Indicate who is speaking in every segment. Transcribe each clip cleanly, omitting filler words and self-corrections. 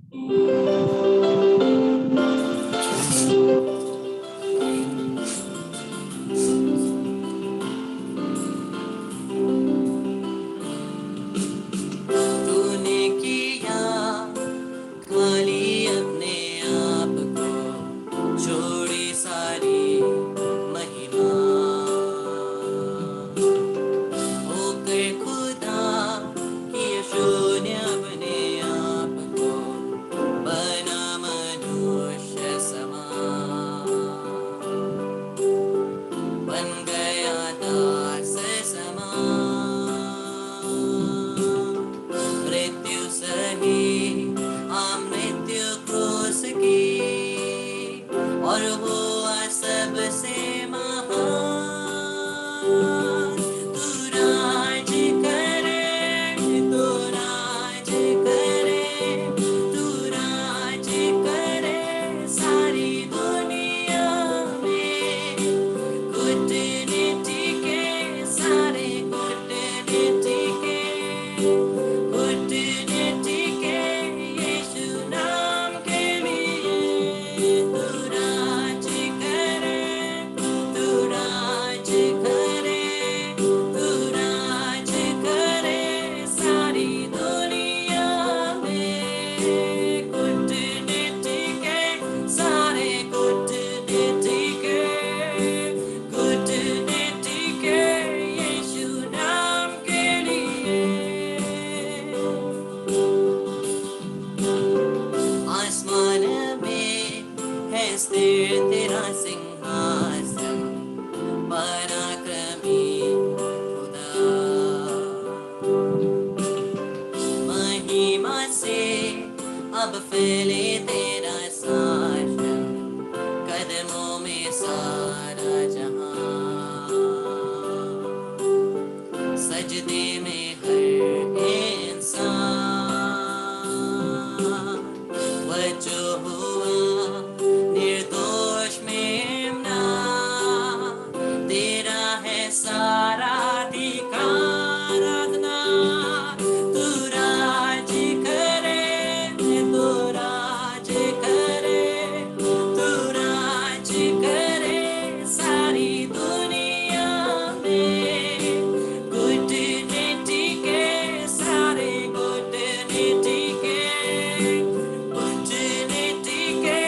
Speaker 1: तूने किया खाली अपने आप को, छोड़ी सारी महिमा, होकर खुदा किए शून्य अपने आप को, बना मनुष्य समान, बन गया दास समान, मृत्यु सही मृत्यु क्रूस की, और हुआ सबसे महान। तू राज करे, तू राज करे, तू राज करे सारी दुनिया में। कूटनीति के सारे कूटनीति के, कूटनीति के यीशु नाम के लिए। तू राज करे, तू राज करे, तू राज करे सारी दुनिया में। कूटनीति के सारे कूटनीति के, कूटनीति के यीशु नाम के लिए। आसमान में है स्थिर तेरा सिंहासन, पराक्रमी खुदा, महिमा से अब फैले तेरा शासन, कदमों में सारा जहां, सजदे में हर इंसान। वह जो हुआ निर्दोष मेमना, तेरा है सारा अधिकार आराधना। तू राज करे, तू राज करे, तू राज करे सारी दुनिया में। कूटनीति के सारे कूटनीति के, कूटनीति के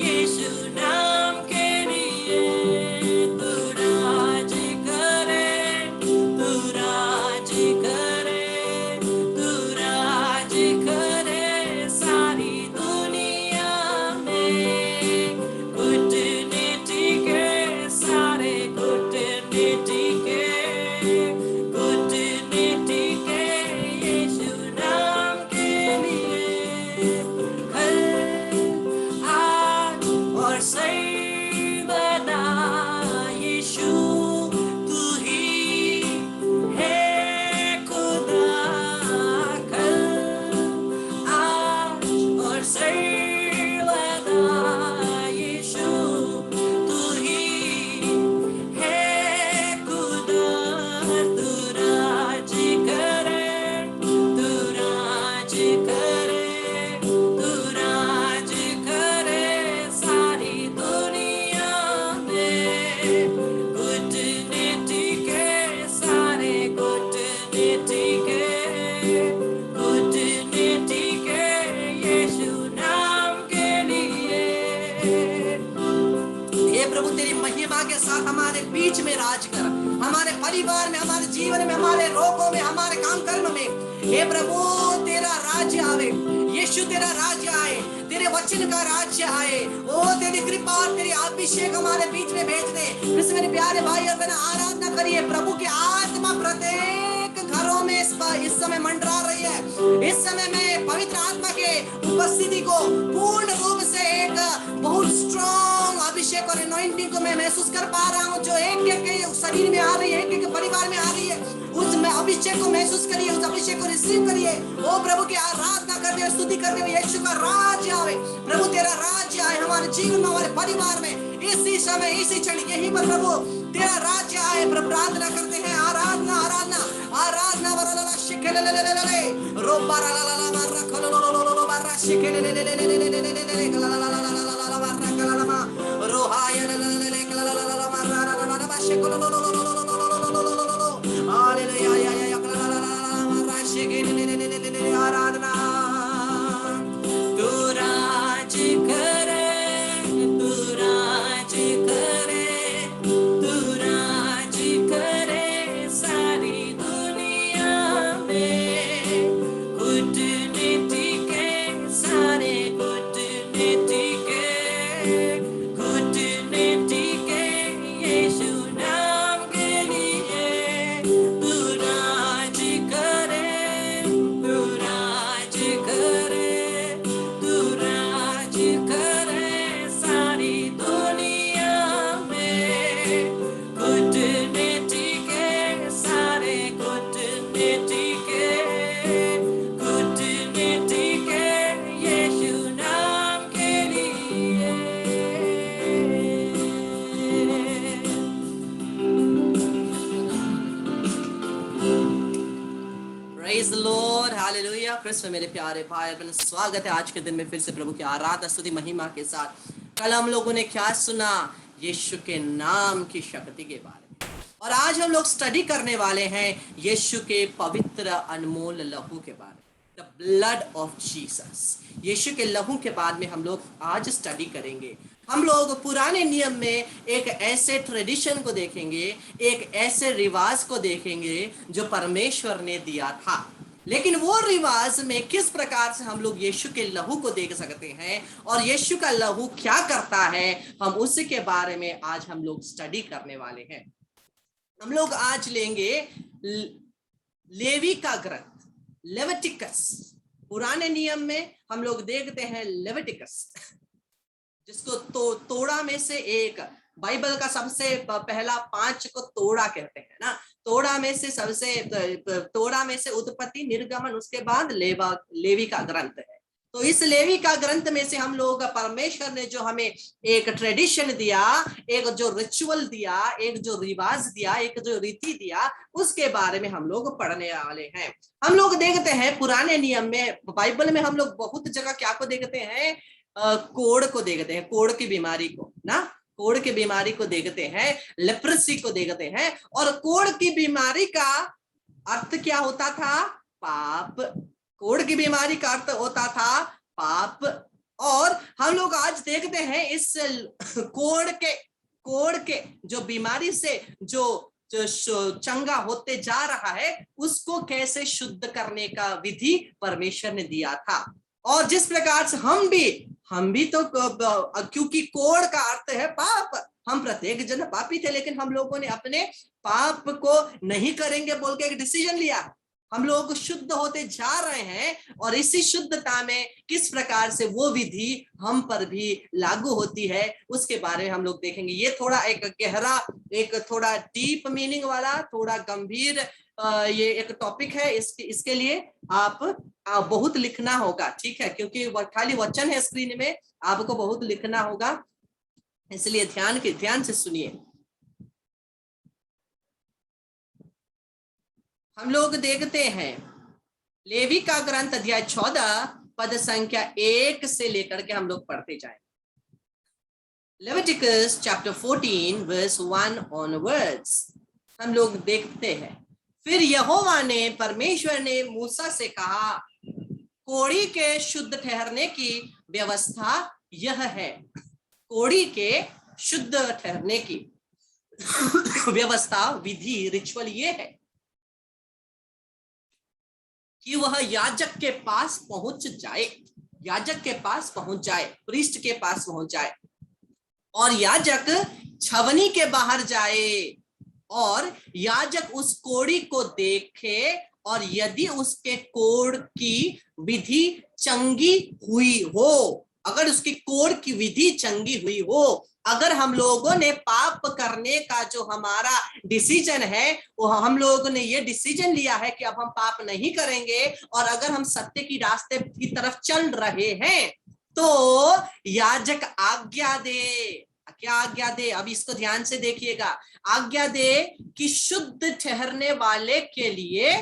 Speaker 1: यीशु नाम के लिए। तू राज करे, तू राज करे, तू राज करे सारी दुनिया में। कूटनीति के सारे कूटनीति के, कूटनीति के यीशु नाम के लिए। कल आज और सर्वदा यीशु तू ही है खुदा। कल आज और सर्वदा यीशु तू ही है खुदा। तू राज करे, तू राज करे, तू राज करे सारी दुनिया में। कूटनीति के सारे कूटनीति के, कूटनीति के यीशु नाम के लिए। हे प्रभु तेरी महिमा के साथ हमारे बीच में राज कर, हमारे परिवार में, हमारे जीवन में, हमारे रोगों में, हमारे काम कर्म में। हे प्रभु तेरा राज्य आवे, यीशु तेरा राज्य आए, तेरे वचन का राज्य आए। ओ तेरी कृपा और तेरी अभिषेक हमारे बीच में भेज दे। इस मेरे प्यारे भाई और बहन आराधना करिए, प्रभु की आत्मा प्रत्येक घरों में इस समय मंडरा रही है। इस समय में पवित्र आत्मा के उपस्थिति को पूर्ण रूप से एक बहुत स्ट्रॉन्ग अभिषेक और अनॉइंटिंग को मैं महसूस कर पा रहा हूँ, जो एक एक के शरीर में आ रही है, एक एक के परिवार में आ रही है। उस अभिषेक को महसूस करिए, उस अभिषेक को रिसीव करिए। ओ प्रभु की आराधना करते हुए, स्तुति करते हुए, यीशु का राज्य आवे। प्रभु तेरा राज्य आए हमारे जीवन में, हमारे परिवार में, इसी समय, इसी क्षण, यहीं पर प्रभु तेरा राज्य आए। प्रभु प्रार्थना करते हैं, आराधना आराधना आराधना। आराधना तू राज करे, तू राज करे, तू राज करे सारी दुनिया में। कूटनीति के सारे कूटनीति के यीशु नाम के लिए तू राज करे, तू राज करे, तू राज करे सारी दुनिया में। कूटनीति के सारे कूटनीति के यीशु नाम के लिए। Praise the Lord, Hallelujah। Krishna मेरे प्यारे भाई बहन, स्वागत है आज के दिन में फिर से प्रभु की आराधना स्तुति महिमा के साथ। कल हम लोगों ने क्या सुना? यीशु के नाम की शक्ति के बारे में, और आज हम लोग स्टडी करने वाले हैं यीशु के पवित्र अनमोल लहू के बारे में, द ब्लड ऑफ जीसस। यीशु के लहू के बाद में हम लोग आज स्टडी करेंगे। हम लोग पुराने नियम में एक ऐसे ट्रेडिशन को देखेंगे, एक ऐसे रिवाज को देखेंगे जो परमेश्वर ने दिया था, लेकिन वो रिवाज में किस प्रकार से हम लोग यीशु के लहू को देख सकते हैं और यीशु का लहू क्या करता है, हम उसी के बारे में आज हम लोग स्टडी करने वाले हैं। हम लोग आज लेंगे लेवी का ग्रंथ, लेविटिकस। पुराने नियम में हम लोग देखते हैं लेविटिकस, जिसको तोड़ा में से एक, बाइबल का सबसे पहला 5 को तोड़ा कहते हैं ना। तोड़ा में से उत्पत्ति, निर्गमन, उसके बाद लेवी का ग्रंथ है। तो इस लेवी का ग्रंथ में से हम लोग, परमेश्वर ने जो हमें एक ट्रेडिशन दिया, एक जो रिचुअल दिया, एक जो रिवाज दिया, एक जो रीति दिया, उसके बारे में हम लोग पढ़ने वाले हैं। हम लोग देखते हैं पुराने नियम में, बाइबल में हम लोग बहुत जगह क्या को देखते हैं? कोढ़ को देखते हैं, कोढ़ की बीमारी को ना, कोढ़ की बीमारी को देखते हैं, लेप्रेसी को देखते हैं। और कोढ़ की बीमारी का अर्थ क्या होता था? पाप। कोढ़ की बीमारी का अर्थ होता था पाप। और हम लोग आज देखते हैं इस कोढ़ के जो बीमारी से जो चंगा होते जा रहा है, उसको कैसे शुद्ध करने का विधि परमेश्वर ने दिया था। और जिस प्रकार से हम भी तो, क्योंकि कोढ़ का अर्थ है पाप, हम प्रत्येक जन पापी थे, लेकिन हम लोगों ने अपने पाप को नहीं करेंगे बोल के एक डिसीजन लिया। हम लोग शुद्ध होते जा रहे हैं, और इसी शुद्धता में किस प्रकार से वो विधि हम पर भी लागू होती है, उसके बारे में हम लोग देखेंगे। ये थोड़ा एक गहरा, एक थोड़ा डीप मीनिंग वाला, थोड़ा गंभीर ये एक टॉपिक है। इसके लिए आप बहुत लिखना होगा, ठीक है, क्योंकि खाली वचन है स्क्रीन में, आपको बहुत लिखना होगा, इसलिए ध्यान से सुनिए। हम लोग देखते हैं लेवी का ग्रंथ अध्याय 14 पद संख्या 1 से लेकर के हम लोग पढ़ते जाएं। लेविटिकस चैप्टर 14 वर्स 1 ऑनवर्ड्स हम लोग देखते हैं। फिर यहोवा ने, परमेश्वर ने मूसा से कहा, कोढ़ी के शुद्ध ठहरने की व्यवस्था यह है। कोढ़ी के शुद्ध ठहरने की व्यवस्था, विधि, रिचुअल ये है कि वह याजक के पास पहुंच जाए, प्रीस्ट के पास पहुंच जाए, और याजक छवनी के बाहर जाए, और याजक उस कोढ़ी को देखे, और यदि उसके कोढ़ की विधि चंगी हुई हो, अगर उसकी कोढ़ की विधि चंगी हुई हो, अगर हम लोगों ने पाप करने का जो हमारा डिसीजन है, वो हम लोगों ने ये डिसीजन लिया है कि अब हम पाप नहीं करेंगे, और अगर हम सत्य की रास्ते की तरफ चल रहे हैं, तो याजक आज्ञा दे। क्या आज्ञा दे? अब इसको ध्यान से देखिएगा। आज्ञा दे कि शुद्ध ठहरने वाले के लिए,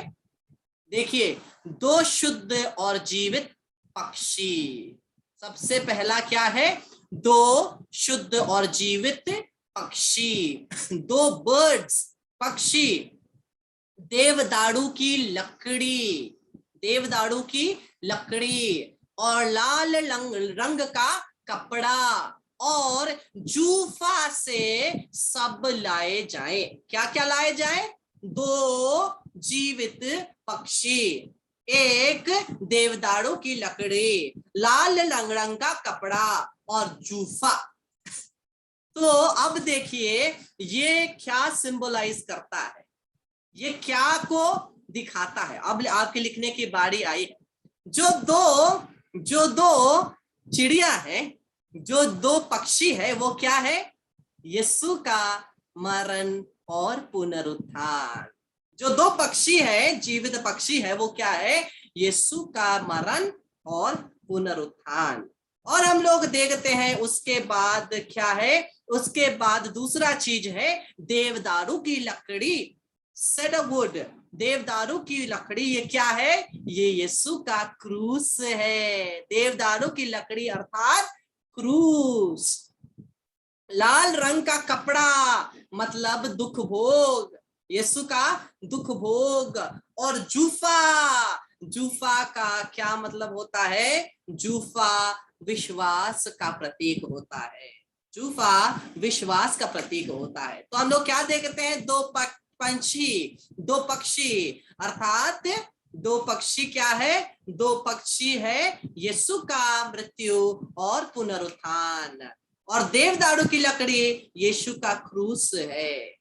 Speaker 1: देखिए, 2 शुद्ध और जीवित पक्षी। सबसे पहला क्या है? दो शुद्ध और जीवित पक्षी, दो बर्ड्स, पक्षी। देवदारू की लकड़ी, देवदारू की लकड़ी, और लाल रंग का कपड़ा, और जूफा से सब लाए जाए। क्या क्या लाए जाए? दो जीवित पक्षी, एक देवदारू की लकड़ी, लाल रंग का कपड़ा और जूफा। तो अब देखिए ये क्या सिंबलाइज करता है, ये क्या को दिखाता है। अब आपके लिखने की बारी आई। जो दो चिड़िया है, जो दो पक्षी है, वो क्या है? यीशु का मरण और पुनरुत्थान। जो दो पक्षी है, जीवित पक्षी है, वो क्या है? यीशु का मरण और पुनरुत्थान। और हम लोग देखते हैं उसके बाद क्या है? उसके बाद दूसरा चीज है देवदारू की लकड़ी, सेडरवुड, देवदारू की लकड़ी। ये क्या है? ये यीशु का क्रूस है। देवदारू की लकड़ी अर्थात क्रूस। लाल रंग का कपड़ा मतलब दुख भोग, यीशु का दुख भोग। और जूफा, जूफा का क्या मतलब होता है? जूफा विश्वास का प्रतीक होता है, जूफा विश्वास का प्रतीक होता है। तो हम लोग क्या देखते हैं? दो पंछी, दो पक्षी, अर्थात दो पक्षी क्या है? दो पक्षी है यीशु का मृत्यु और पुनरुत्थान, और देवदारू की लकड़ी यीशु का क्रूस है।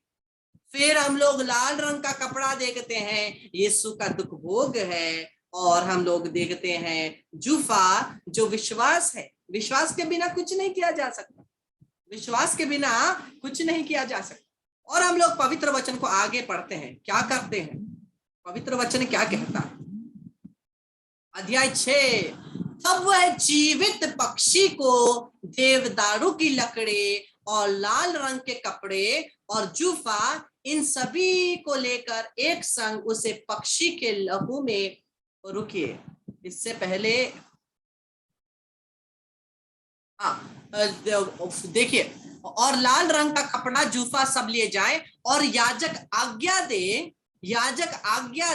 Speaker 1: फिर हम लोग लाल रंग का कपड़ा देखते हैं, यीशु का दुख भोग है। और हम लोग देखते हैं जूफा, जो विश्वास है। विश्वास के बिना कुछ नहीं किया जा सकता, विश्वास के बिना कुछ नहीं किया जा सकता। और हम लोग पवित्र वचन को आगे पढ़ते हैं, क्या करते हैं? पवित्र वचन क्या कहता है? अध्याय 6। तब वह जीवित पक्षी को देवदारू की लकड़ी और लाल रंग के कपड़े और जूफा, इन सभी को लेकर एक संग उसे पक्षी के लहू में, रुकिए इससे पहले देखिए, और लाल रंग का कपड़ा जूफा सब लिए जाए, और याजक आज्ञा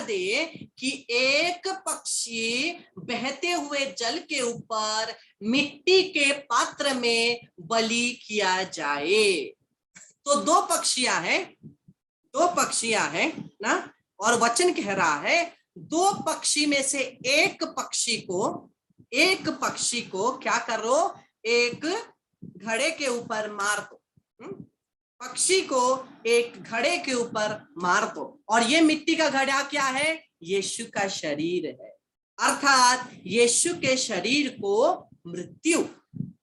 Speaker 1: दे कि एक पक्षी बहते हुए जल के ऊपर मिट्टी के पात्र में बलि किया जाए। तो दो पक्षियां हैं ना, और वचन कह रहा है दो पक्षी में से एक पक्षी को क्या करो? एक घड़े के ऊपर मार दो। पक्षी को एक घड़े के ऊपर मार दो। और ये मिट्टी का घड़ा क्या है? यीशु का शरीर है, अर्थात यीशु के शरीर को मृत्यु,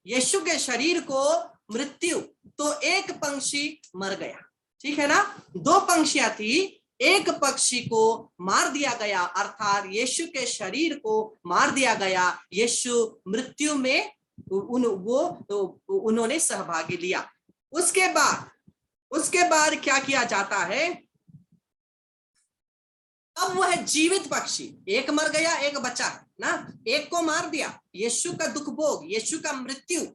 Speaker 1: यीशु के शरीर को मृत्यु। तो एक पक्षी मर गया, ठीक है ना? दो पंछियां थी, एक पक्षी को मार दिया गया, अर्थात यीशु के शरीर को मार दिया गया। यीशु मृत्यु में उन्होंने सहभागी लिया। उसके बाद क्या किया जाता है? अब वह जीवित पक्षी, एक मर गया एक बचा ना, एक को मार दिया, यीशु का दुख भोग, यीशु का मृत्यु,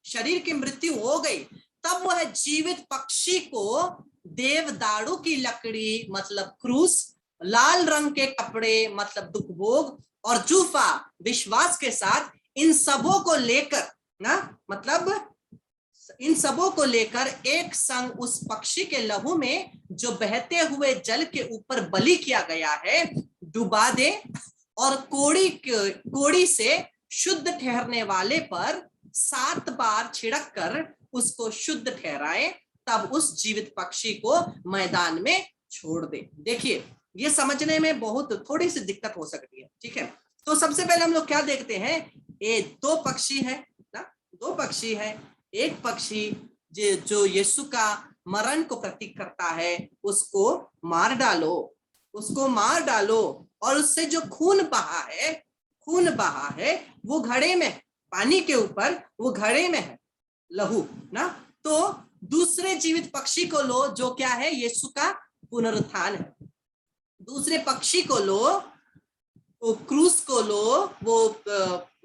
Speaker 1: शरीर की मृत्यु हो गई। तब वह जीवित पक्षी को देवदारू की लकड़ी मतलब क्रूस, लाल रंग के कपड़े मतलब दुख भोग, और जूफा विश्वास के साथ इन सबों को लेकर ना, मतलब इन सबों को लेकर एक संग उस पक्षी के लहू में जो बहते हुए जल के ऊपर बलि किया गया है डुबा दे, और कोड़ी से शुद्ध ठहरने वाले पर 7 बार छिड़क कर उसको शुद्ध ठहराए, तब उस जीवित पक्षी को मैदान में छोड़ दे। देखिए ये समझने में बहुत थोड़ी सी दिक्कत हो सकती है, ठीक है? तो सबसे पहले हम लोग क्या देखते हैं? ये दो पक्षी है ना, दो पक्षी है। एक पक्षी जो यीशु का मरण को प्रतीक करता है, उसको मार डालो, और उससे जो खून बहा है वो घड़े में, पानी के ऊपर वो घड़े में है लहू ना। तो दूसरे जीवित पक्षी को लो, जो क्या है? यीशु का पुनरुत्थान है। दूसरे पक्षी को लो, वो क्रूस को लो, वो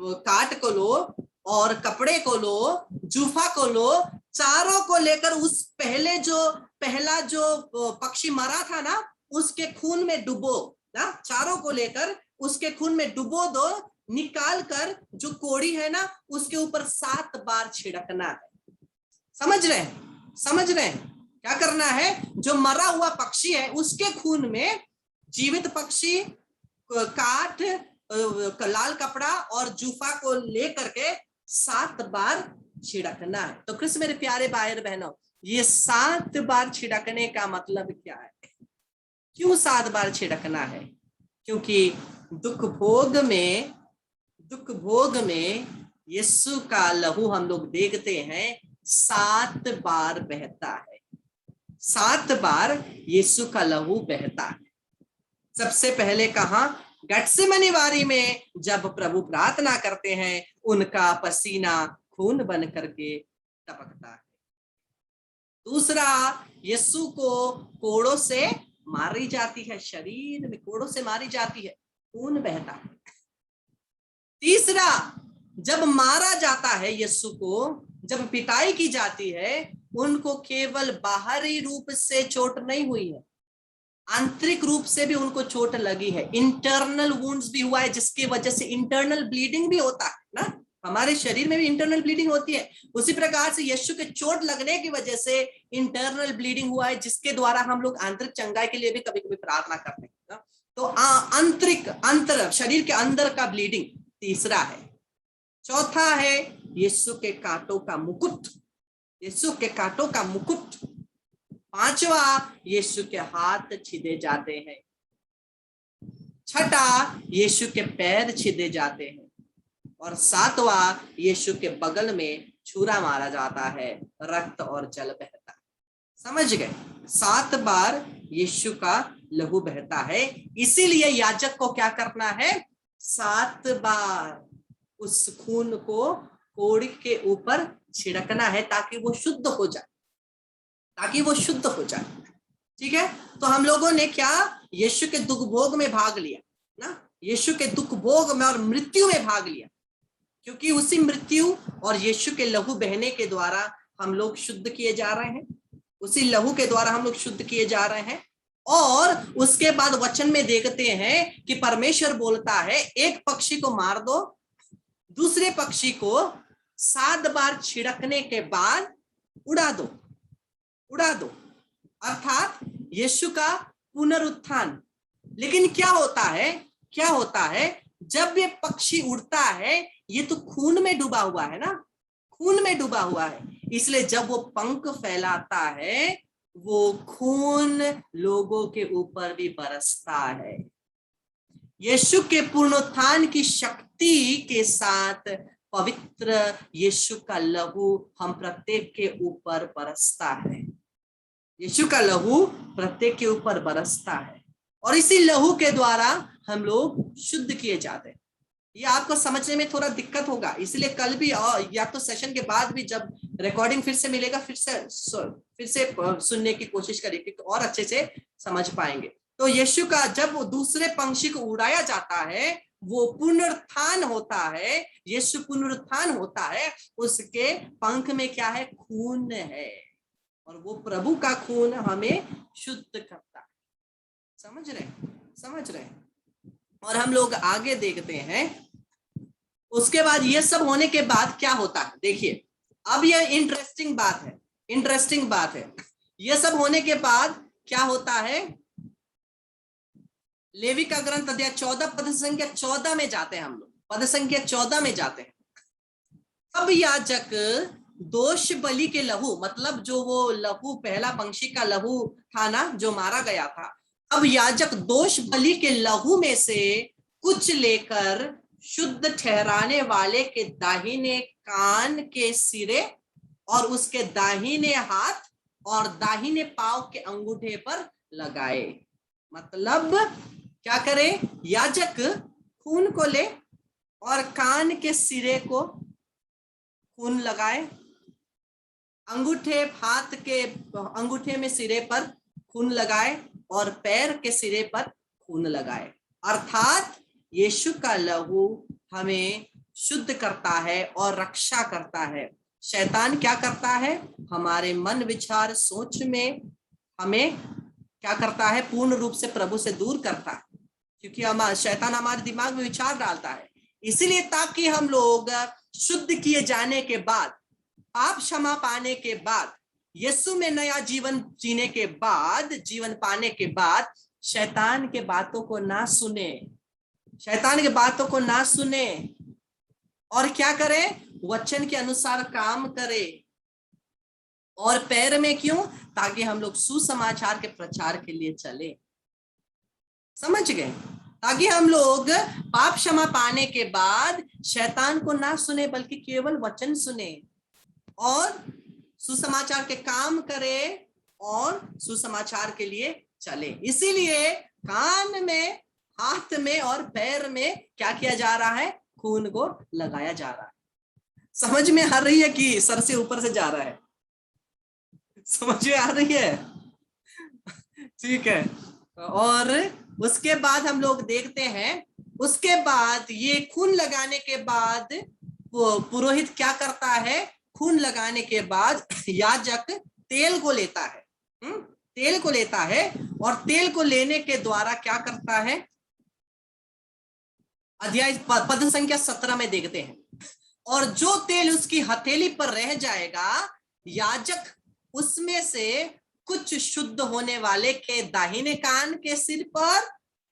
Speaker 1: काट को लो और कपड़े को लो, जूफा को लो, चारों को लेकर उस पहला जो पक्षी मरा था ना, उसके खून में डुबो ना, चारों को लेकर उसके खून में डुबो दो, निकाल कर जो कोड़ी है ना उसके ऊपर 7 बार छिड़कना है। समझ रहे हैं? समझ रहे हैं क्या करना है? जो मरा हुआ पक्षी है उसके खून में जीवित पक्षी, काठ, लाल कपड़ा और जूफा को लेकर के 7 बार छिड़कना है। तो कृष्ण मेरे प्यारे भाई बहनों, ये 7 बार छिड़कने का मतलब क्या है? क्यों 7 बार छिड़कना है? क्योंकि दुख भोग में यीशु का लहू हम लोग देखते हैं 7 बार बहता है। 7 बार यीशु का लहू बहता है। सबसे पहले कहा? गत्सेमनी वारी में जब प्रभु प्रार्थना करते हैं, उनका पसीना खून बन करके टपकता है। दूसरा, यीशु को कोड़ों से मारी जाती है, शरीर में कोड़ों से मारी जाती है, खून बहता है। तीसरा, जब मारा जाता है यीशु को, जब पिटाई की जाती है, उनको केवल बाहरी रूप से चोट नहीं हुई है, आंतरिक रूप से भी उनको चोट लगी है, इंटरनल वुंड्स भी हुआ है, जिसकी वजह से इंटरनल ब्लीडिंग भी होता है ना। हमारे शरीर में भी इंटरनल ब्लीडिंग होती है, उसी प्रकार से यीशु के चोट लगने की वजह से इंटरनल ब्लीडिंग हुआ है, जिसके द्वारा हम लोग आंतरिक चंगाई के लिए भी कभी कभी प्रार्थना करते हैं। तो अंतर शरीर के अंदर का ब्लीडिंग तीसरा है। चौथा है यीशु के कांटों का मुकुट, यीशु के कांटों का मुकुट। पांचवा, यीशु के हाथ छिदे जाते हैं। छठा, यीशु के पैर छिदे जाते हैं। और सातवां, यीशु के बगल में छुरा मारा जाता है, रक्त और जल बहता है। समझ गए? 7 बार यीशु का लहू बहता है, इसीलिए याजक को क्या करना है? 7 बार उस खून को कोड़ी के ऊपर छिड़कना है, ताकि वो शुद्ध हो जाए, ताकि वो शुद्ध हो जाए। ठीक है? तो हम लोगों ने क्या? यीशु के दुख भोग में भाग लिया ना, यीशु के दुख भोग में और मृत्यु में भाग लिया, क्योंकि उसी मृत्यु और यीशु के लहू बहने के द्वारा हम लोग शुद्ध किए जा रहे हैं, उसी लहू के द्वारा हम लोग शुद्ध किए जा रहे हैं। और उसके बाद वचन में देखते हैं कि परमेश्वर बोलता है, एक पक्षी को मार दो, दूसरे पक्षी को 7 बार छिड़कने के बाद उड़ा दो, उड़ा दो, अर्थात यीशु का पुनरुत्थान। लेकिन क्या होता है? क्या होता है? जब ये पक्षी उड़ता है, ये तो खून में डूबा हुआ है ना, खून में डूबा हुआ है, इसलिए जब वो पंख फैलाता है, वो खून लोगों के ऊपर भी बरसता है। यीशु के पुनरुत्थान की शक्ति के साथ पवित्र यीशु का लहू हम प्रत्येक के ऊपर बरसता है, यीशु का लहू प्रत्येक के ऊपर बरसता है, और इसी लहू के द्वारा हम लोग शुद्ध किए जाते हैं। ये आपको समझने में थोड़ा दिक्कत होगा, इसलिए कल भी या तो सेशन के बाद भी जब रिकॉर्डिंग फिर से मिलेगा, फिर से सुनने की कोशिश करिए, तो और अच्छे से समझ पाएंगे। तो यीशु का जब दूसरे पंछी को उड़ाया जाता है, वो पुनरुत्थान होता है, यीशु पुनरुत्थान होता है, उसके पंख में क्या है? खून है, और वो प्रभु का खून हमें शुद्ध करता है। समझ रहे? समझ रहे? और हम लोग आगे देखते हैं, उसके बाद ये सब होने के बाद क्या होता है? देखिए, अब ये इंटरेस्टिंग बात है, इंटरेस्टिंग बात है। ये सब होने के बाद क्या होता है? लेवी का ग्रंथ अध्याय 14 पद संख्या 14 में जाते हैं हम लोग, पद संख्या 14 में जाते हैं। अब याजक दोष बलि के लहू, मतलब जो वो लहू पहला पंछी का लहू था ना, जो मारा गया था, अब याजक दोष बलि के लहू में से कुछ लेकर शुद्ध ठहराने वाले के दाहिने कान के सिरे और उसके दाहिने हाथ और दाहिने पांव के अंगूठे पर लगाए। मतलब क्या करे? याजक खून को ले और कान के सिरे को खून लगाए, अंगूठे हाथ के अंगूठे में सिरे पर खून लगाए और पैर के सिरे पर खून लगाए। अर्थात यीशु का लहू हमें शुद्ध करता है और रक्षा करता है। शैतान क्या करता है? हमारे मन विचार सोच में हमें क्या करता है? पूर्ण रूप से प्रभु से दूर करता है, क्योंकि शैतान हमारे दिमाग में विचार डालता है। इसीलिए ताकि हम लोग शुद्ध किए जाने के बाद, पाप क्षमा पाने के बाद, यीशु में नया जीवन जीने के बाद, जीवन पाने के बाद शैतान के बातों को ना सुने, शैतान के बातों को ना सुने और क्या करे? वचन के अनुसार काम करे। और पैर में क्यों? ताकि हम लोग सुसमाचार के प्रचार के लिए चले। समझ गए? ताकि हम लोग पाप क्षमा पाने के बाद शैतान को ना सुने, बल्कि केवल वचन सुने और सुसमाचार के काम करे और सुसमाचार के लिए चले। इसीलिए कान में, हाथ में और पैर में क्या किया जा रहा है? खून को लगाया जा रहा है। समझ में आ रही है कि सर से ऊपर से जा रहा है? समझ में आ रही है? ठीक है। और उसके बाद हम लोग देखते हैं, उसके बाद ये खून लगाने के बाद पुरोहित क्या करता है? खून लगाने के बाद याजक तेल को लेता है, तेल को लेता है और तेल को लेने के द्वारा क्या करता है? अध्याय पद संख्या 17 में देखते हैं। और जो तेल उसकी हथेली पर रह जाएगा, याजक उसमें से कुछ शुद्ध होने वाले के दाहिने कान के सिर पर,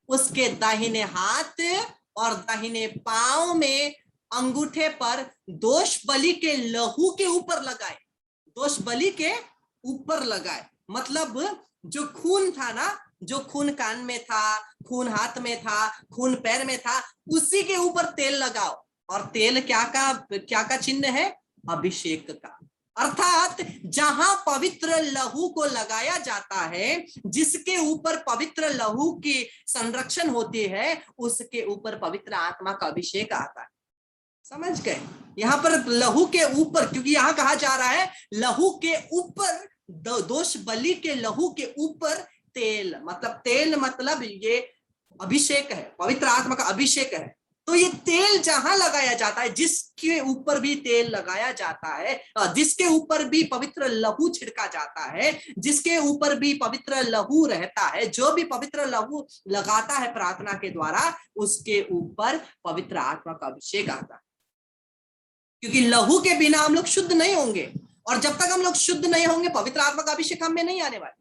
Speaker 1: उसके दाहिने हाथ और दाहिने पांव में, अंगूठे पर दोष बलि के लहू के ऊपर लगाए। दोष बलि के ऊपर लगाए मतलब जो खून था ना, जो खून कान में था, खून हाथ में था, खून पैर में था, उसी के ऊपर तेल लगाओ। और तेल क्या का चिन्ह है? अभिषेक का। अर्थात जहां पवित्र लहू को लगाया जाता है, जिसके ऊपर पवित्र लहू की संरक्षण होती है, उसके ऊपर पवित्र आत्मा का अभिषेक आता है। समझ गए? यहाँ पर लहू के ऊपर, क्योंकि यहाँ कहा जा रहा है लहू के ऊपर, दोष बलि के लहू के ऊपर तेल, मतलब तेल मतलब ये अभिषेक है, पवित्र आत्मा का अभिषेक है। तो ये तेल जहां लगाया जाता है, जिसके ऊपर भी तेल लगाया जाता है, जिसके ऊपर भी पवित्र लहू छिड़का जाता है, जिसके ऊपर भी पवित्र लहू रहता है, जो भी पवित्र लहू लगाता है प्रार्थना के द्वारा, उसके ऊपर पवित्र आत्मा का अभिषेक आता है। क्योंकि लहू के बिना हम लोग शुद्ध नहीं होंगे, और जब तक हम लोग शुद्ध नहीं होंगे पवित्र आत्मा का अभिषेक हम में नहीं आने वाले।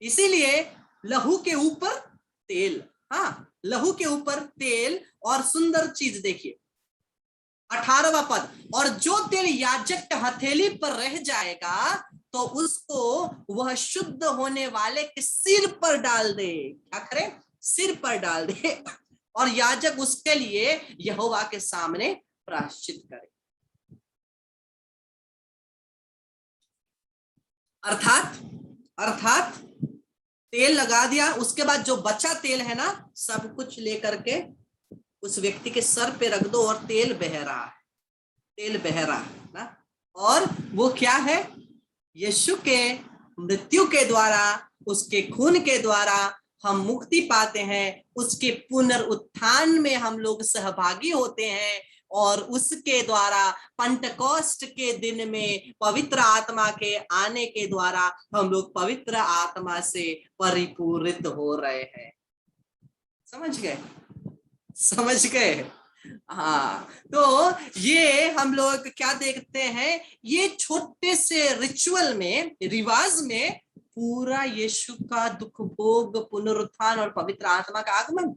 Speaker 1: इसीलिए लहू के ऊपर तेल, हाँ, लहू के ऊपर तेल। और सुंदर चीज देखिए 18वां पद, और जो तेल याजक के हथेली पर रह जाएगा तो उसको वह शुद्ध होने वाले के सिर पर डाल दे। क्या करे? सिर पर डाल दे, और याजक उसके लिए यहोवा के सामने प्रायश्चित करे। अर्थात तेल लगा दिया, उसके बाद जो बचा तेल है ना, सब कुछ लेकर के उस व्यक्ति के सर पे रख दो और तेल बह रहा है, तेल बह रहा है ना। और वो क्या है? यीशु के मृत्यु के द्वारा, उसके खून के द्वारा हम मुक्ति पाते हैं, उसके पुनरुत्थान में हम लोग सहभागी होते हैं, और उसके द्वारा पंटकोस्ट के दिन में पवित्र आत्मा के आने के द्वारा हम लोग पवित्र आत्मा से परिपूरित हो रहे हैं। समझ गए? समझ गए? हाँ, तो ये हम लोग क्या देखते हैं? ये छोटे से रिचुअल में, रिवाज में पूरा यीशु का दुख भोग, पुनरुत्थान और पवित्र आत्मा का आगमन,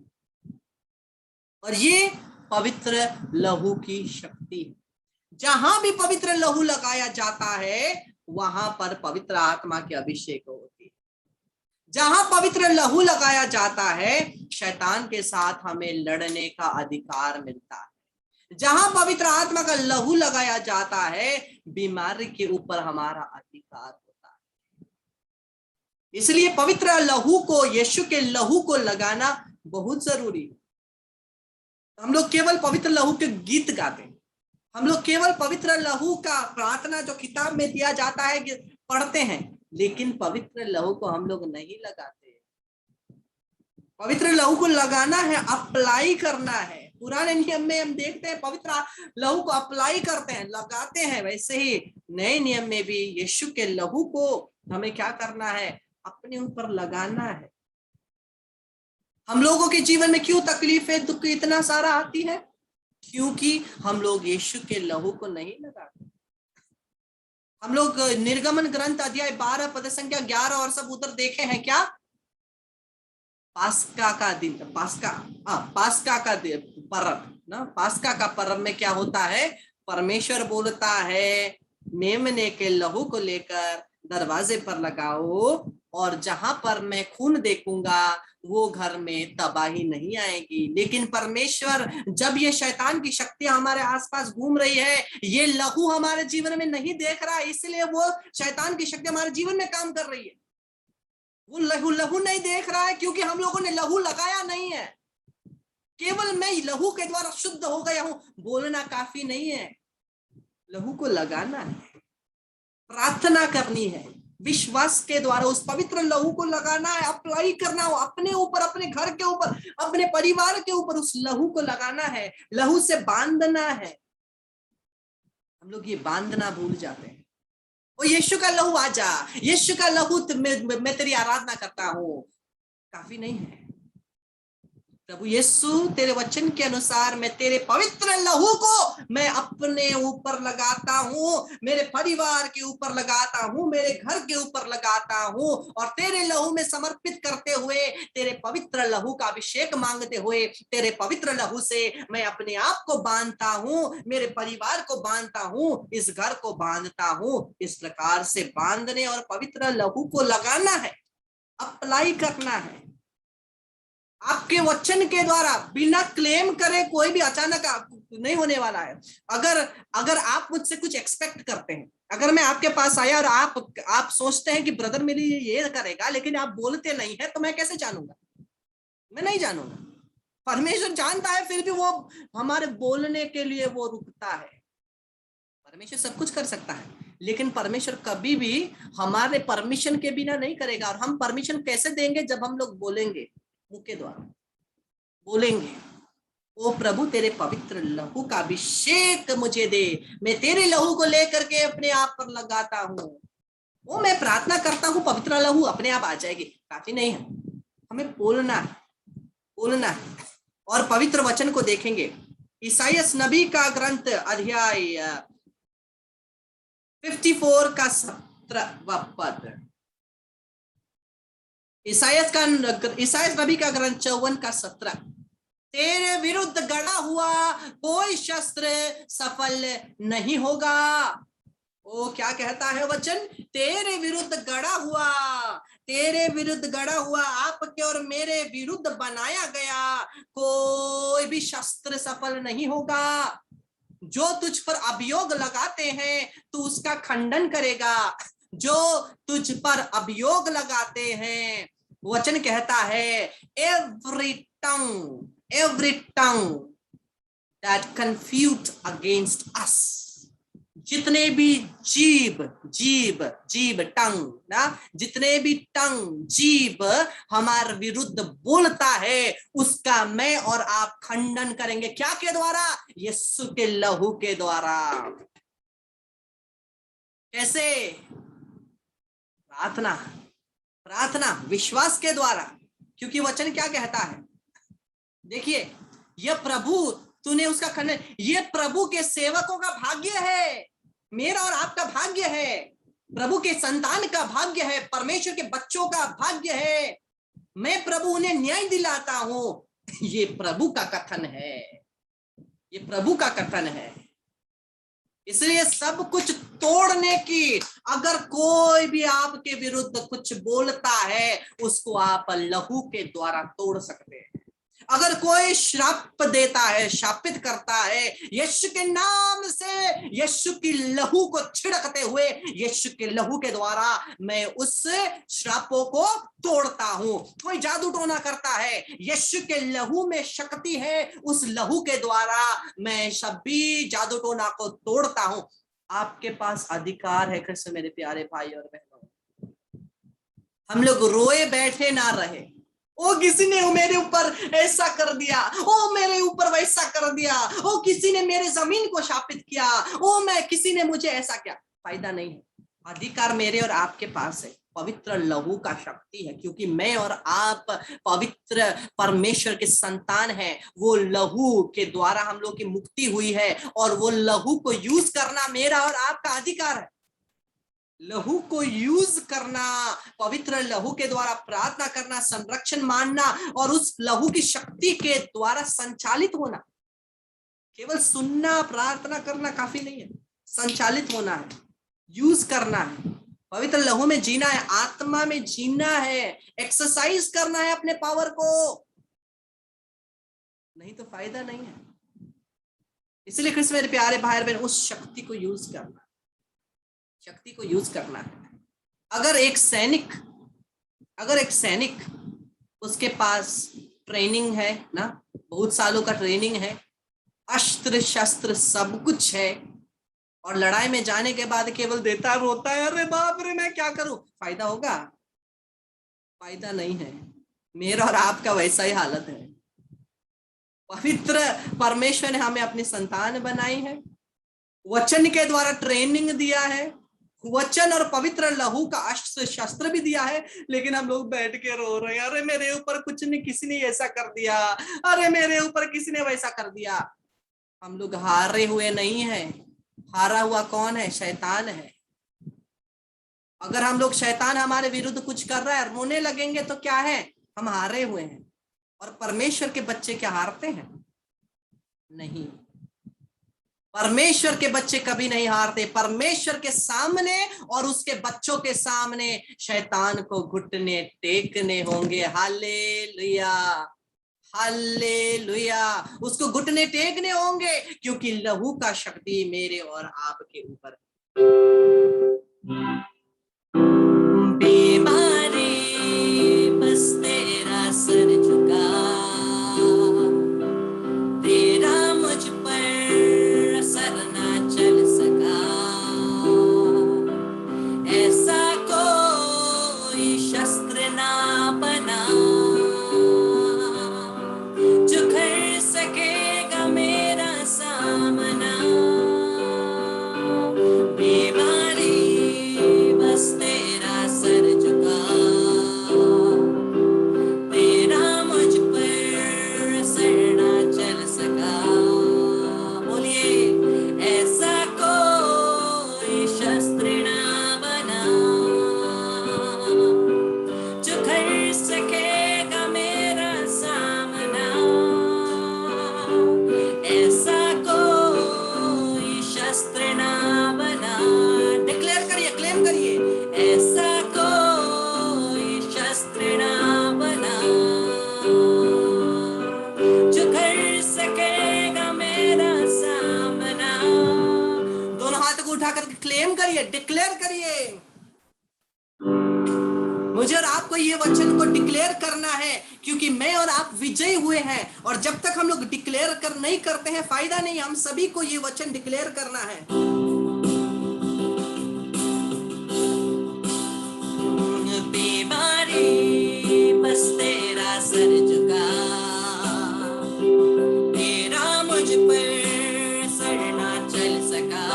Speaker 1: और ये पवित्र लहू की शक्ति है। जहां भी पवित्र लहू लगाया जाता है वहां पर पवित्र आत्मा की अभिषेक होती है। जहां पवित्र लहू लगाया जाता है शैतान के साथ हमें लड़ने का अधिकार मिलता है। जहां पवित्र आत्मा का लहू लगाया जाता है बीमारी के ऊपर हमारा अधिकार होता है। इसलिए पवित्र लहू को, यीशु के लहू को लगाना बहुत जरूरी है। हम लोग केवल पवित्र लहू के गीत गाते हैं, हम लोग केवल पवित्र लहू का प्रार्थना जो किताब में दिया जाता है पढ़ते हैं, लेकिन पवित्र लहू को हम लोग नहीं लगाते। पवित्र लहू को लगाना है, अप्लाई करना है। पुराने नियम में हम देखते हैं पवित्र लहू को अप्लाई करते हैं, लगाते हैं, वैसे ही नए नियम में भी यीशु के लहू को हमें क्या करना है, अपने ऊपर लगाना है। हम लोगों के जीवन में क्यों तकलीफें दुख इतना सारा आती है? क्योंकि हम लोग यीशु के लहू को नहीं लगाते। हम लोग निर्गमन ग्रंथ अध्याय 12 पद संख्या 11 और सब उधर देखे हैं क्या? पास्का का दिन, पास्का का पर्व ना, पास्का का पर्व में क्या होता है? परमेश्वर बोलता है मेमने के लहू को लेकर दरवाजे पर लगाओ, और जहां पर मैं खून देखूंगा वो घर में तबाही नहीं आएगी। लेकिन परमेश्वर जब ये शैतान की शक्तियां हमारे आसपास घूम रही है, ये लहू हमारे जीवन में नहीं देख रहा, इसलिए वो शैतान की शक्ति हमारे जीवन में काम कर रही है। वो लहू नहीं देख रहा है क्योंकि हम लोगों ने लहू लगाया नहीं है। केवल मैं लहू के द्वारा शुद्ध हो गया हूं बोलना काफी नहीं है, लहू को लगाना है, प्रार्थना करनी है, विश्वास के द्वारा उस पवित्र लहू को लगाना है, अप्लाई करना हो अपने ऊपर, अपने घर के ऊपर, अपने परिवार के ऊपर, उस लहू को लगाना है, लहू से बांधना है। हम लोग ये बांधना भूल जाते हैं। ओ यीशु का लहू आजा, यीशु का लहू मैं तेरी आराधना करता हूं, काफी नहीं है। प्रभु यीशु तेरे वचन के अनुसार मैं तेरे पवित्र लहू को मैं अपने ऊपर लगाता हूं, मेरे परिवार के ऊपर लगाता हूं, मेरे घर के ऊपर लगाता हूं, और तेरे लहू में समर्पित करते हुए, तेरे पवित्र लहू का अभिषेक मांगते हुए, तेरे पवित्र लहू से मैं अपने आप को बांधता हूं, मेरे परिवार को बांधता हूं, इस घर को बांधता हूं। इस प्रकार से बांधने और पवित्र लहू को लगाना है, अप्लाई करना है। आपके वचन के द्वारा बिना क्लेम करे कोई भी अचानक नहीं होने वाला है। अगर आप मुझसे कुछ एक्सपेक्ट करते हैं, अगर मैं आपके पास आया और आप सोचते हैं कि ब्रदर मेरे लिए ये करेगा, लेकिन आप बोलते नहीं है, तो मैं कैसे जानूंगा? मैं नहीं जानूंगा। परमेश्वर जानता है, फिर भी वो हमारे बोलने के लिए वो रुकता है। परमेश्वर सब कुछ कर सकता है, लेकिन परमेश्वर कभी भी हमारे परमिशन के बिना नहीं करेगा। और हम परमिशन कैसे देंगे? जब हम लोग बोलेंगे, मुंह के द्वारा बोलेंगे, ओ प्रभु तेरे पवित्र लहू का अभिषेक मुझे दे, मैं तेरे लहू को लेकर के अपने आप पर लगाता हूं। वो मैं प्रार्थना करता हूं, पवित्र लहू अपने आप आ जाएगी, काफी नहीं है, हमें बोलना है, बोलना है। और पवित्र वचन को देखेंगे, ईसाइयस नबी का ग्रंथ अध्याय 54 का 17वां पद, ईसाइयस नबी का ग्रंथ 54 का 17, तेरे विरुद्ध गड़ा हुआ कोई शस्त्र सफल नहीं होगा। वो क्या कहता है वचन? तेरे विरुद्ध गड़ा हुआ, तेरे विरुद्ध गड़ा हुआ, आपके और मेरे विरुद्ध बनाया गया कोई भी शस्त्र सफल नहीं होगा। जो तुझ पर अभियोग लगाते हैं तू उसका खंडन करेगा, जो तुझ पर अभियोग लगाते हैं, वचन कहता है every tongue that confute against us, जितने भी जीव टंग ना, जितने भी टंग जीव हमारे विरुद्ध बोलता है, उसका मैं और आप खंडन करेंगे। क्या के द्वारा? यीशु के लहू के द्वारा। कैसे? प्रार्थना विश्वास के द्वारा। क्योंकि वचन क्या कहता है? देखिए, यह प्रभु तूने उसका खंडन, ये प्रभु के सेवकों का भाग्य है, मेरा और आपका भाग्य है, प्रभु के संतान का भाग्य है, परमेश्वर के बच्चों का भाग्य है। मैं प्रभु उन्हें न्याय दिलाता हूं। ये प्रभु का कथन है, ये प्रभु का कथन है। इसलिए सब कुछ तोड़ने की, अगर कोई भी आपके विरुद्ध कुछ बोलता है, उसको आप लहू के द्वारा तोड़ सकते हैं। अगर कोई श्राप देता है, शापित करता है, यीशु के नाम से, यीशु की लहू को छिड़कते हुए, यीशु के लहू के द्वारा मैं उस श्रापों को तोड़ता हूं। कोई जादू टोना करता है, यीशु के लहू में शक्ति है, उस लहू के द्वारा मैं सभी जादू टोना को तोड़ता हूं। आपके पास अधिकार है। कृष्ण मेरे प्यारे भाई और बहनों, हम लोग रोए बैठे ना रहे, ओ किसी ने मेरे ऊपर ऐसा कर दिया, ओ मेरे ऊपर वैसा कर दिया, ओ किसी ने मेरे जमीन को शापित किया, ओ मैं किसी ने मुझे ऐसा किया। फायदा नहीं है। अधिकार मेरे और आपके पास है, पवित्र लहू का शक्ति है, क्योंकि मैं और आप पवित्र परमेश्वर के संतान हैं। वो लहू के द्वारा हम लोग की मुक्ति हुई है, और वो लहू को यूज करना मेरा और आपका अधिकार है। लहू को यूज करना, पवित्र लहू के द्वारा प्रार्थना करना, संरक्षण मानना, और उस लहू की शक्ति के द्वारा संचालित होना। केवल सुनना प्रार्थना करना काफी नहीं है, संचालित होना है, यूज करना है, पवित्र लहू में जीना है, आत्मा में जीना है, एक्सरसाइज करना है अपने पावर को, नहीं तो फायदा नहीं है। इसलिए कृष्ण मेरे प्यारे भाई बहन, उस शक्ति को यूज करना, शक्ति को यूज करना है। अगर एक सैनिक उसके पास ट्रेनिंग है ना, बहुत सालों का ट्रेनिंग है, अस्त्र शस्त्र सब कुछ है, और लड़ाई में जाने के बाद केवल देता है, रोता है, अरे बाप रे मैं क्या करूं, फायदा होगा? फायदा नहीं है। मेरा और आपका वैसा ही हालत है। पवित्र परमेश्वर ने हमें अपनी संतान बनाई है, वचन के द्वारा ट्रेनिंग दिया है, वचन और पवित्र लहू का अस्त्र शस्त्र भी दिया है, लेकिन हम लोग बैठ के रो रहे हैं, अरे मेरे ऊपर कुछ नहीं, किसी ने ऐसा कर दिया, अरे मेरे ऊपर किसी ने वैसा कर दिया। हम लोग हारे हुए नहीं है। हारा हुआ कौन है? शैतान है। अगर हम लोग, शैतान हमारे विरुद्ध कुछ कर रहा है, रोने लगेंगे तो क्या है? हम हारे हुए हैं। और परमेश्वर के बच्चे क्या हारते हैं? नहीं, परमेश्वर के बच्चे कभी नहीं हारते। परमेश्वर के सामने और उसके बच्चों के सामने शैतान को घुटने टेकने होंगे। Hallelujah, hallelujah. उसको घुटने टेकने होंगे, क्योंकि लहू का शक्ति मेरे और आपके ऊपर। बीमारी बस तेरा सर झुका, तेरा मुझ पर असर ना चल सका, ऐसा कोई शस्त्र ना बना जो कर सकेगा मेरा सामना। बीमारी बस तेरा सर झुका, तेरा मुझ पर असर ना चल सका। बोलिए, ऐसा कोई शस्त्र ना बना जो कर सकेगा मेरा सामना, ऐसा कोई शस्त्र ना बना। डिक्लेयर करिए, क्लेम करिए, ऐसा कोई शस्त्र ना बना जो कर सकेगा मेरा सामना। दोनों हाथों को उठाकर क्लेम करिए, डिक्लेयर करिए। मुझे और आपको ये वचन को डिक्लेयर करना है, क्योंकि मैं और आप विजयी हुए हैं। और जब तक हम लोग डिक्लेयर नहीं करते हैं, फायदा नहीं। हम सभी को ये वचन डिक्लेयर करना है। बीमारी बस तेरा सर झुका, तेरा मुझ पर सर ना चल सका,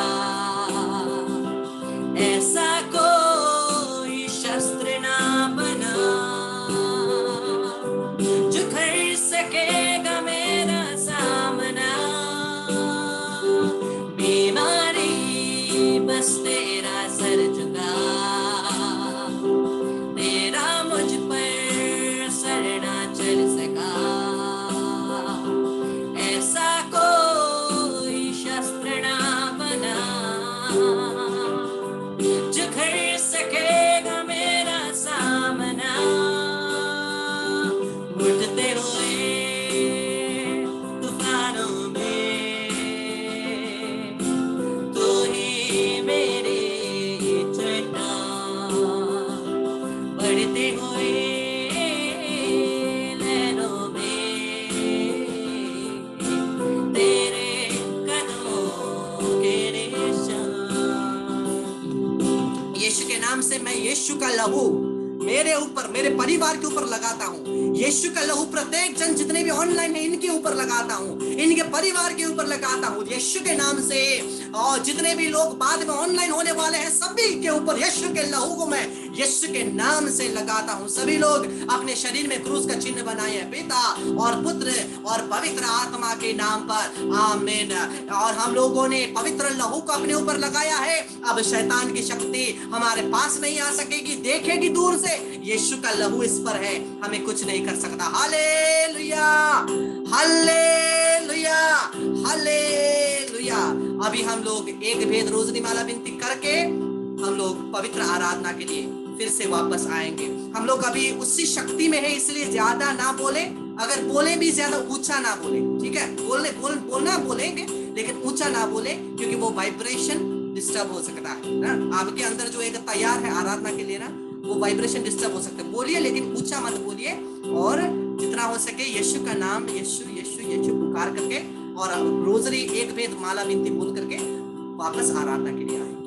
Speaker 1: ऐसा कोई शस्त्र ना बना जो कर सकेगा मेरा सामना। बीमारी बस तेरा सर झुका, तेरा मुझ पर सर ना चल सका, ऐसा कोई शस्त्र ना बना जो कर सकेगा मेरा सामना। उठते हुए तूफानों में तू ही मेरी चट्टान, बढ़ते हुए लहरों में तेरे कदमों के निशान। यीशु के नाम से मैं यीशु का लहू मेरे ऊपर, मेरे परिवार के ऊपर लगाता हूँ। यीशु का लहू प्रत्येक जन जितने भी ऑनलाइन है इनके ऊपर लगाता हूँ, इनके परिवार के ऊपर लगाता हूँ यीशु के नाम से। और जितने भी लोग बाद में ऑनलाइन होने वाले हैं सभी के ऊपर यीशु के लहू को मैं यीशु के नाम से लगाता हूँ। सभी लोग अपने शरीर में क्रूस का चिन्ह बनाए हैं पिता और पुत्र और पवित्र आत्मा के नाम पर, आमीन। और हम लोगों ने पवित्र लहू को अपने ऊपर लगाया है। अब शैतान की शक्ति हमारे पास नहीं आ सकेगी, देखेगी दूर से। यीशु का लहू इस पर है, हमें कुछ नहीं कर सकता। Hallelujah, hallelujah, hallelujah. अभी हम लोग एक भेद रोजनी माला विनती करके हम लोग पवित्र आराधना के लिए फिर से वापस आएंगे। हम लोग अभी उसी शक्ति में है, इसलिए ज्यादा ना बोले, अगर बोले भी ज्यादा ऊंचा ना बोले, ठीक है? बोलना बोलेंगे लेकिन ऊंचा ना बोले, क्योंकि वो वाइब्रेशन डिस्टर्ब हो सकता है ना। आपके अंदर जो एक तैयार है आराधना के लिए ना, वो वाइब्रेशन डिस्टर्ब हो सकता है। बोलिए लेकिन ऊंचा मत बोलिए, और जितना हो सके यीशु का नाम यीशु यीशु यीशु पुकार करके और रोजरी एक भेद माला विनती बोल करके वापस आराधना के लिए आए।